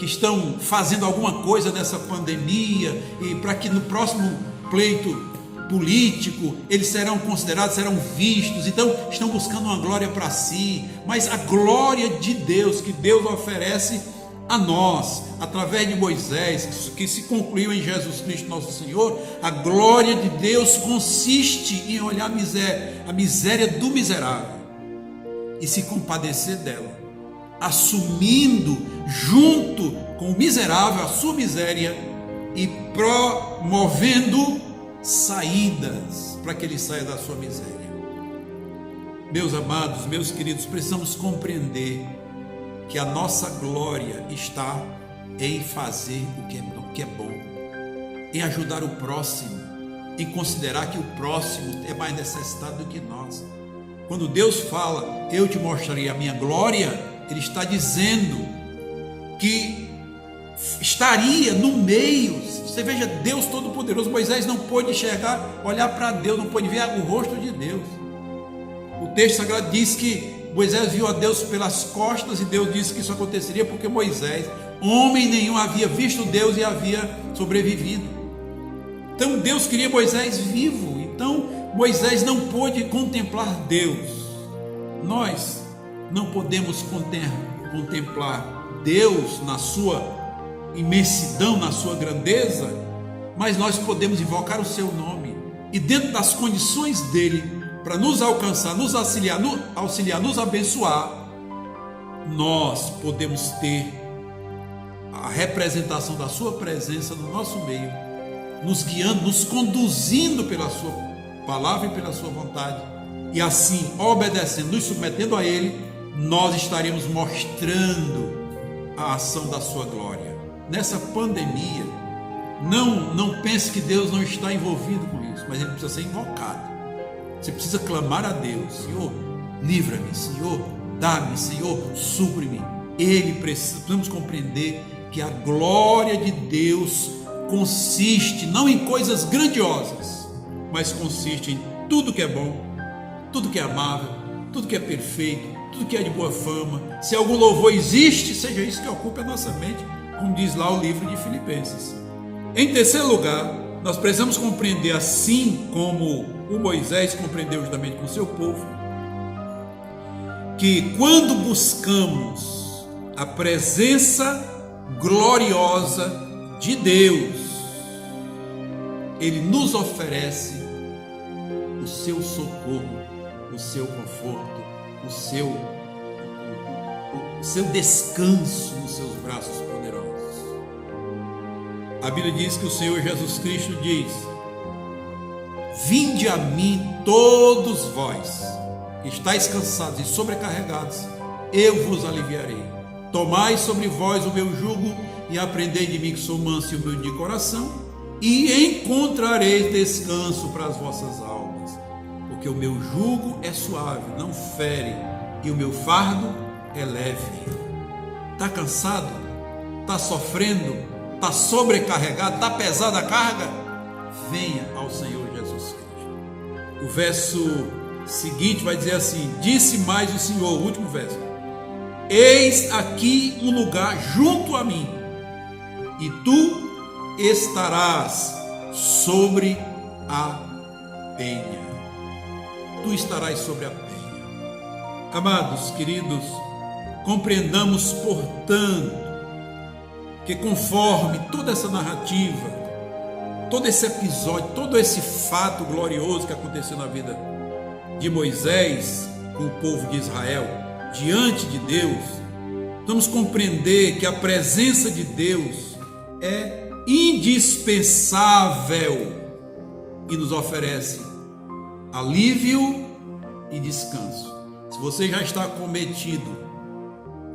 estão fazendo alguma coisa nessa pandemia, e para que no próximo pleito político eles serão considerados, serão vistos. Então estão buscando uma glória para si, mas a glória de Deus, que Deus oferece a nós através de Moisés, que se concluiu em Jesus Cristo nosso Senhor, a glória de Deus consiste em olhar a miséria do miserável e se compadecer dela, assumindo junto com o miserável a sua miséria e promovendo saídas para que ele saia da sua miséria. Meus amados, meus queridos, precisamos compreender que a nossa glória está em fazer o que é bom, em ajudar o próximo, em considerar que o próximo é mais necessitado do que nós. Quando Deus fala, eu te mostrarei a minha glória, Ele está dizendo que estaria no meio. Você veja, Deus Todo-Poderoso. Moisés não pôde enxergar, olhar para Deus, não pôde ver o rosto de Deus. O texto sagrado diz que Moisés viu a Deus pelas costas, e Deus disse que isso aconteceria porque Moisés, homem nenhum, havia visto Deus e havia sobrevivido. Então Deus queria Moisés vivo. Então Moisés não pôde contemplar Deus. Nós não podemos contemplar Deus na sua imensidão, na sua grandeza, mas nós podemos invocar o seu nome, e dentro das condições dele, para nos alcançar, nos auxiliar, nos abençoar, nós podemos ter a representação da sua presença no nosso meio, nos guiando, nos conduzindo pela sua palavra e pela sua vontade, e assim, obedecendo, nos submetendo a Ele, nós estaremos mostrando a ação da sua glória. Nessa pandemia, não pense que Deus não está envolvido com isso, mas Ele precisa ser invocado. Você precisa clamar a Deus: Senhor, livra-me, Senhor, dá-me, Senhor, supre-me. Precisamos compreender que a glória de Deus consiste não em coisas grandiosas, mas consiste em tudo que é bom, tudo que é amável, tudo que é perfeito, tudo que é de boa fama. Se algum louvor existe, seja isso que ocupe a nossa mente, como diz lá o livro de Filipenses. Em terceiro lugar, nós precisamos compreender, assim como o Moisés compreendeu justamente com o seu povo, que quando buscamos a presença gloriosa de Deus, Ele nos oferece o seu socorro, o seu conforto, seu descanso nos seus braços poderosos. A Bíblia diz que o Senhor Jesus Cristo diz: vinde a mim todos vós, que estáis cansados e sobrecarregados, eu vos aliviarei. Tomai sobre vós o meu jugo e aprendei de mim, que sou manso e humilde de coração, e encontrareis descanso para as vossas almas, porque o meu jugo é suave, não fere, e o meu fardo é leve. Está cansado? Está sofrendo? Está sobrecarregado? Está pesada a carga? Venha ao Senhor Jesus Cristo. O verso seguinte vai dizer assim: disse mais o Senhor, o último verso: eis aqui um lugar junto a mim, e tu estarás sobre a penha. Tu estarás sobre a penha. Amados, queridos, compreendamos, portanto, que conforme toda essa narrativa, todo esse episódio, todo esse fato glorioso que aconteceu na vida de Moisés com o povo de Israel, diante de Deus, vamos compreender que a presença de Deus é indispensável e nos oferece alívio e descanso. Se você já está acometido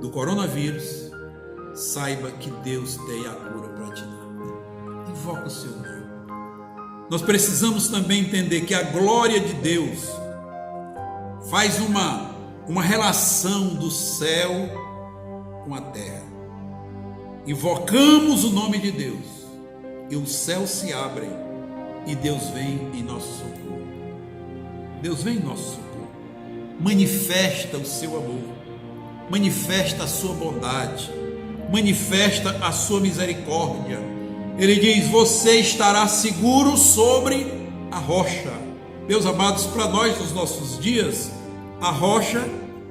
do coronavírus, saiba que Deus tem a cura para te dar. Invoca o seu nome. Nós precisamos também entender que a glória de Deus faz uma relação do céu com a terra. Invocamos o nome de Deus e os céus se abrem e Deus vem em nosso socorro. Deus vem em nosso socorro. Manifesta o seu amor, manifesta a sua bondade, manifesta a sua misericórdia. Ele diz: você estará seguro sobre a rocha. Meus amados, para nós nos nossos dias, a rocha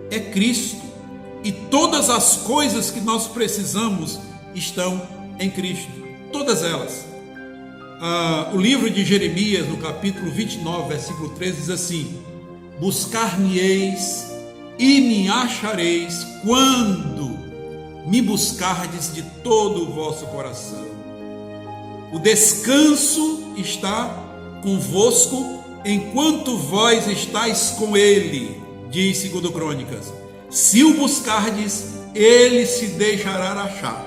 é Cristo, e todas as coisas que nós precisamos estão em Cristo, todas elas. O livro de Jeremias, no capítulo 29, versículo 13, diz assim: buscar-me-eis e me achareis quando me buscardes de todo o vosso coração. O descanso está convosco enquanto vós estáis com ele, diz 2 Crônicas. Se o buscardes, ele se deixará achar.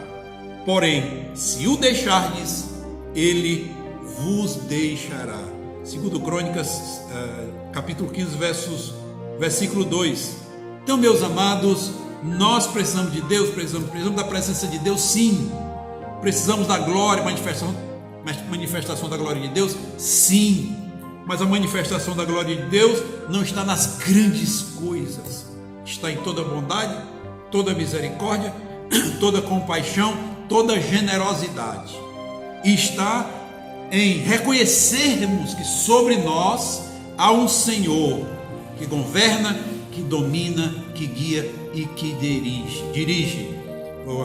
Porém, se o deixardes, ele vos deixará. 2 Crônicas, capítulo 15, versículo 2. Então, meus amados, nós precisamos de Deus, precisamos da presença de Deus, sim. Precisamos da glória, manifestação da glória de Deus, sim. Mas a manifestação da glória de Deus não está nas grandes coisas, está em toda bondade, toda misericórdia, toda compaixão, toda generosidade. E está em reconhecermos que sobre nós há um Senhor que governa, que domina, que guia e que dirige.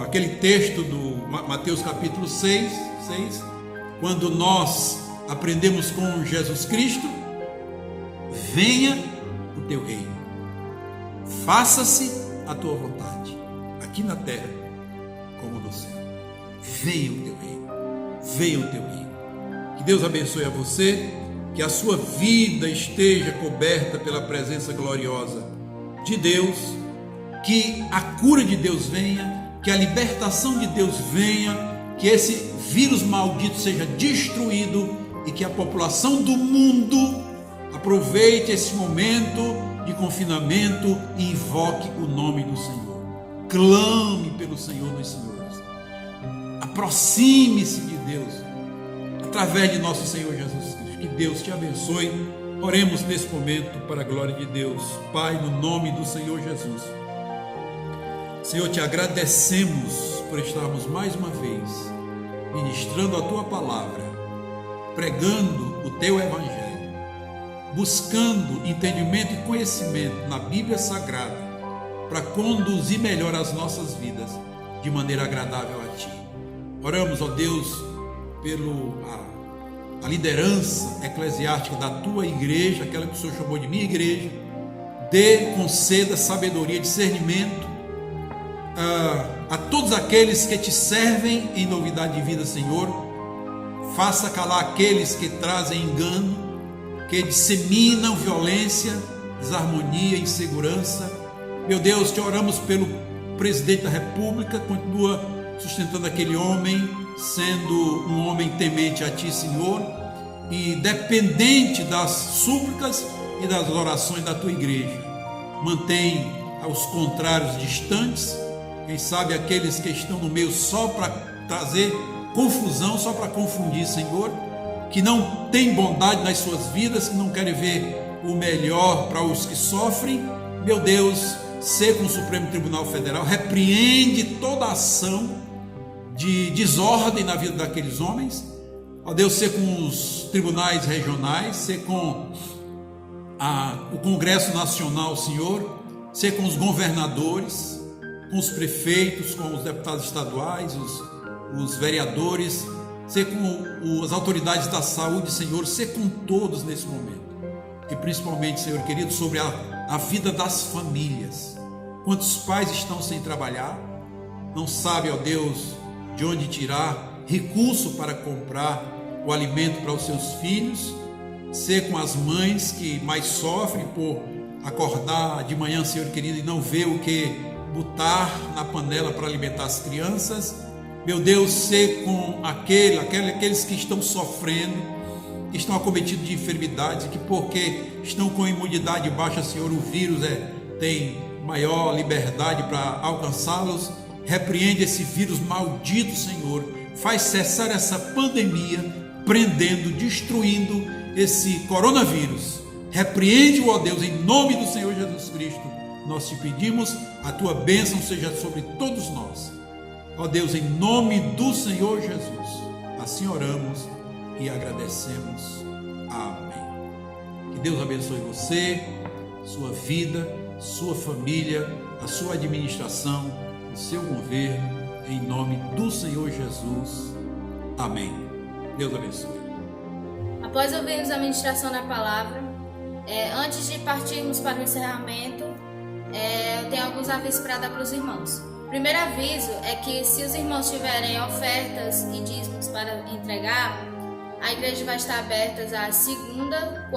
Aquele texto do Mateus capítulo 6, quando nós aprendemos com Jesus Cristo: venha o teu reino, faça-se a tua vontade, aqui na terra como no céu. Venha o teu reino, venha o teu reino. Que Deus abençoe a você, que a sua vida esteja coberta pela presença gloriosa de Deus, que a cura de Deus venha, que a libertação de Deus venha, que esse vírus maldito seja destruído e que a população do mundo aproveite esse momento de confinamento e invoque o nome do Senhor. Clame pelo Senhor dos Senhores. Aproxime-se de Deus através de nosso Senhor Jesus Cristo. Que Deus te abençoe. Oremos nesse momento para a glória de Deus. Pai, no nome do Senhor Jesus. Senhor, te agradecemos por estarmos mais uma vez ministrando a tua palavra, pregando o teu evangelho, buscando entendimento e conhecimento na Bíblia Sagrada para conduzir melhor as nossas vidas de maneira agradável a ti. Oramos, ó Deus, pela liderança eclesiástica da tua igreja, aquela que o Senhor chamou de minha igreja. Conceda sabedoria, discernimento a todos aqueles que te servem em novidade de vida, Senhor. Faça calar aqueles que trazem engano, que disseminam violência, desarmonia, insegurança. Meu Deus, te oramos pelo presidente da República, continua sustentando aquele homem, sendo um homem temente a ti, Senhor, e dependente das súplicas e das orações da tua igreja. Mantém os contrários distantes, quem sabe aqueles que estão no meio só para trazer confusão, só para confundir, Senhor, que não tem bondade nas suas vidas, que não querem ver o melhor para os que sofrem. Meu Deus, sê com o Supremo Tribunal Federal, repreende toda ação de desordem na vida daqueles homens. Ó Deus, sê com os tribunais regionais, sê com o Congresso Nacional, Senhor, sê com os governadores, com os prefeitos, com os deputados estaduais, os vereadores, sê com as autoridades da saúde, Senhor, sê com todos nesse momento. E principalmente, Senhor querido, sobre a vida das famílias. Quantos pais estão sem trabalhar, não sabem, ó Deus, de onde tirar recurso para comprar o alimento para os seus filhos. Sê com as mães que mais sofrem por acordar de manhã, Senhor querido, e não ver o que botar na panela para alimentar as crianças. Meu Deus, sê com aqueles que estão sofrendo, que estão acometidos de enfermidades, que porque estão com imunidade baixa, Senhor, o vírus tem maior liberdade para alcançá-los. Repreende esse vírus maldito, Senhor. Faz cessar essa pandemia, prendendo, destruindo esse coronavírus. Repreende-o, ó Deus, em nome do Senhor Jesus Cristo. Nós te pedimos, a tua bênção seja sobre todos nós. Ó Deus, em nome do Senhor Jesus. Assim oramos e agradecemos. Amém. Que Deus abençoe você, sua vida, sua família, a sua administração, o seu governo, em nome do Senhor Jesus. Amém. Deus abençoe. Após ouvirmos a ministração da palavra, antes de partirmos para o encerramento, eu tenho alguns avisos para dar para os irmãos. O primeiro aviso é que se os irmãos tiverem ofertas e dízimos para entregar, a igreja vai estar aberta às segunda,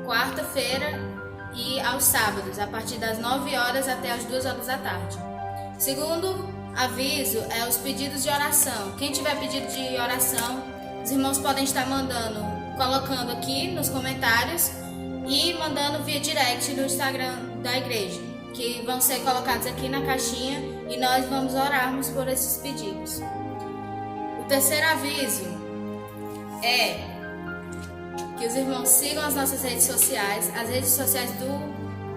quarta-feira e aos sábados, a partir das 9 horas até as 2 horas da tarde. Segundo aviso é os pedidos de oração. Quem tiver pedido de oração, os irmãos podem estar colocando aqui nos comentários e mandando via direct no Instagram da igreja, que vão ser colocados aqui na caixinha e nós vamos orarmos por esses pedidos. O terceiro aviso é que os irmãos sigam as nossas redes sociais. As redes sociais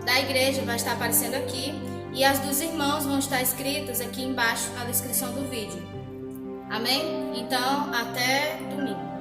da igreja vai estar aparecendo aqui e as dos irmãos vão estar escritas aqui embaixo na descrição do vídeo. Amém? Então, até domingo.